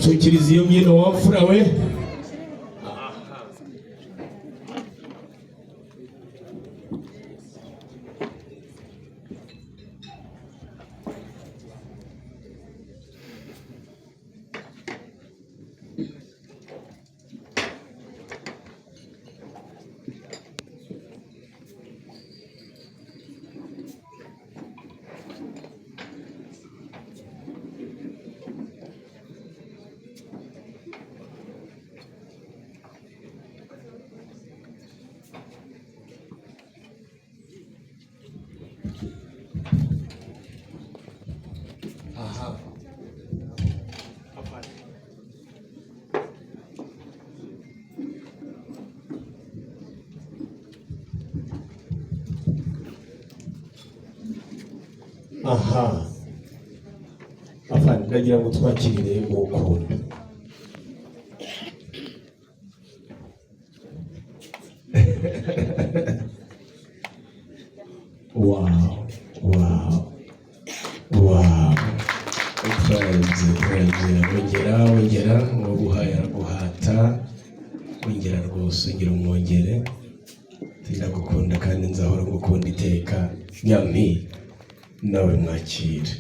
tukiriza iyo mbyino wamfura we. Aha. Afande ndagira ngo twakirire mu rukundo. Wow. Wongera ngo guhaya guhata. Wongera rwose ngira umwongere. Ndagukunda kandi nzahora ngukunda iteka. Nyampi nawe mwakire.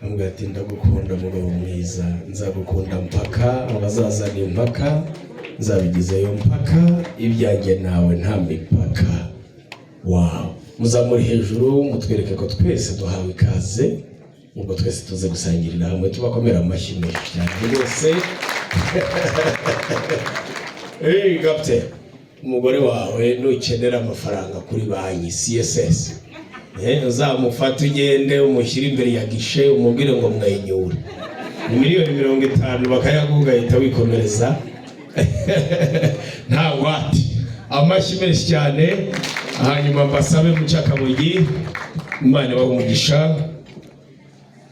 Ambwa ati ndagukunda mugabo mwiza, nzagukunda mpaka abazazana impaka, nzabigizeyo mpaka ibyanjye nawe nta mipaka. Wow, muzamuri hejuru mutwereke ko twese duhawe ikaze, ngo twese tuze gusangirira hamwe, tubakomera amashyi menshi cyane rwose. Captain, umugore wawe nukenera amafaranga kuri banki CSS, uzamufata ugende umushyira imbere ya gishe umubwire ngo mwenyure. Ni miliyoni 50 bakayaguha ahita wikomereza. Nta wati. Amashyi menshi cyane. Hanyuma mbasabe mucakamugi, Imana bagumugisha.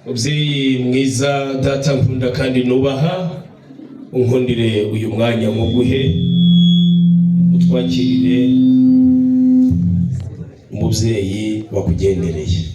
Mubyeyi mwiza, data nkunda kandi nubaha, unkundire uyu mwanya muguhe, utwakirire umubyeyi wakugendereye.